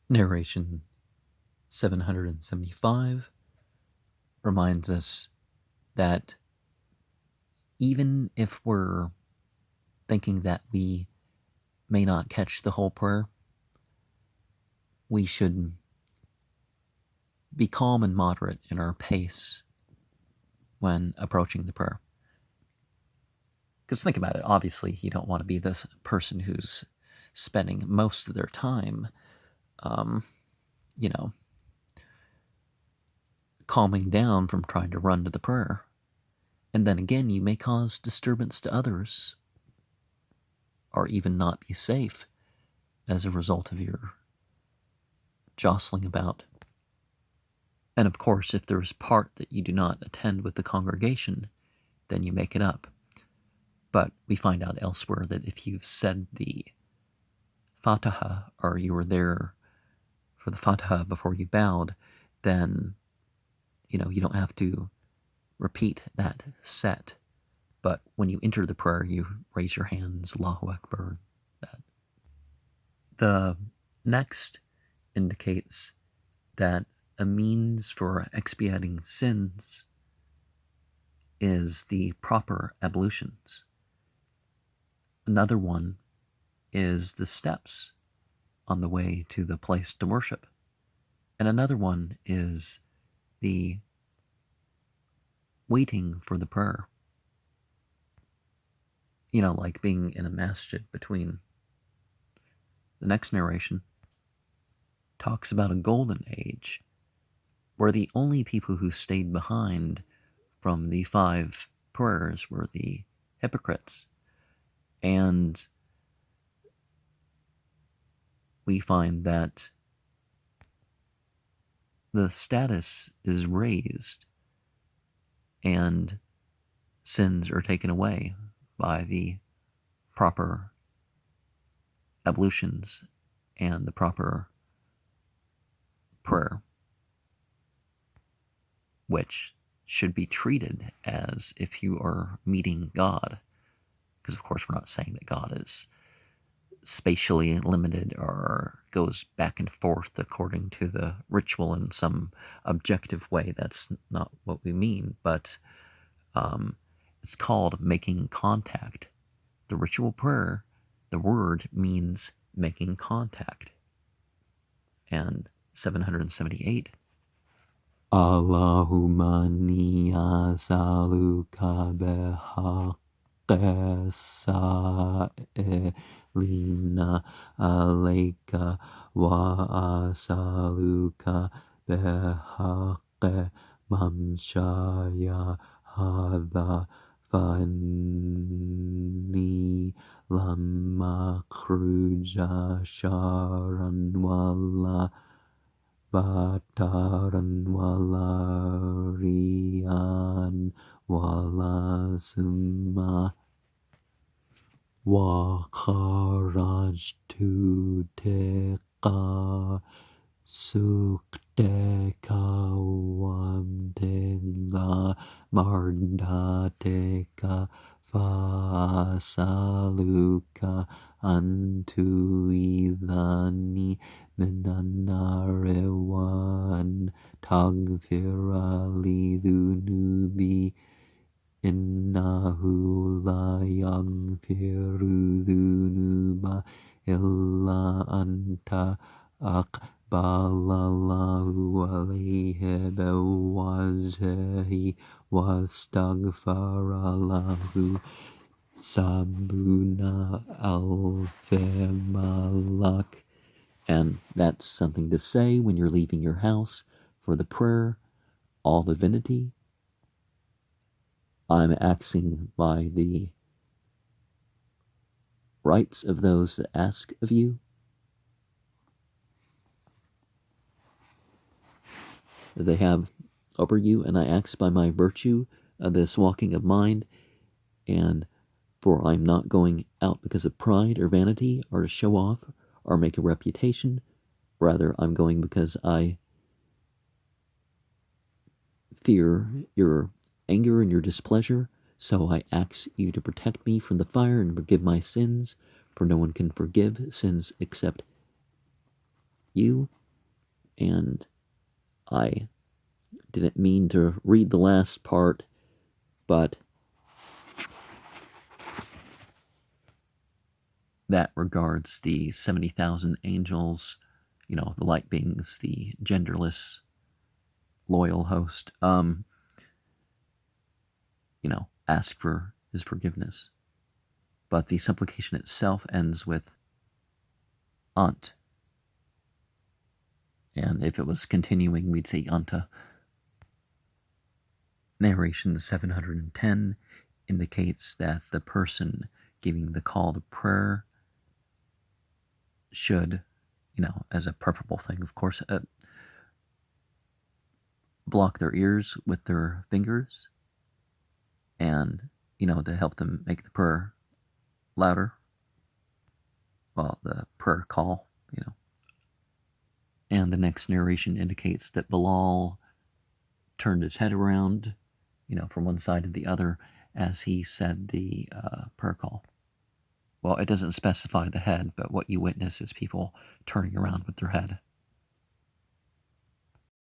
Narration 775 reminds us that even if we're thinking that we may not catch the whole prayer, we should be calm and moderate in our pace when approaching the prayer. Because think about it, obviously you don't want to be the person who's spending most of their time, calming down from trying to run to the prayer. And then again, you may cause disturbance to others, or even not be safe as a result of your jostling about. And of course, if there's part that you do not attend with the congregation, then you make it up. But we find out elsewhere that if you've said the Fatiha, or you were there for the Fatiha before you bowed, then, you don't have to repeat that set. But when you enter the prayer, you raise your hands, Allahu Akbar. That. The next indicates that a means for expiating sins is the proper ablutions. Another one is the steps on the way to the place to worship. And another one is the waiting for the prayer. Like being in a masjid between. The next narration talks about a golden age where the only people who stayed behind from the 5 prayers were the hypocrites. And we find that the status is raised and sins are taken away by the proper ablutions and the proper prayer, which should be treated as if you are meeting God. Because of course we're not saying that God is spatially limited or goes back and forth according to the ritual in some objective way. That's not what we mean, but it's called making contact. The ritual prayer, the word means making contact. And 778, Allahumma ni as'aluka bihaqqi sa'ilina alayka wa as'aluka bihaqqi mamshaya hadha فإني لما أخرج شارا ولا بطرا ولا ريان ولا سما وخرجت تقى سكتك وابتغى مرضاتك فأسألك أن تعيذني من النار وأن تغفر لي ذنوبي إنه لا يغفر الذنوب إلا أنت أقبل الله عليه بوجهه واستغفر له 70,000 malak. And that's something to say when you're leaving your house for the prayer. All divinity, I'm acting by the rights of those that ask of you, that they have over you, and I act by my virtue of this walking of mind, and for I am not going out because of pride or vanity or to show off or make a reputation. Rather, I'm going because I fear your anger and your displeasure, so I ask you to protect me from the fire and forgive my sins, for no one can forgive sins except you, And I didn't mean to read the last part, but that regards the 70,000 angels, the light beings, the genderless, loyal host, ask for his forgiveness. But the supplication itself ends with Ant. And if it was continuing, we'd say Anta. Narration 710 indicates that the person giving the call to prayer should, as a preferable thing, of course, block their ears with their fingers and, to help them make the prayer louder. Well, the prayer call, And the next narration indicates that Bilal turned his head around, from one side to the other as he said the prayer call. Well, it doesn't specify the head, but what you witness is people turning around with their head.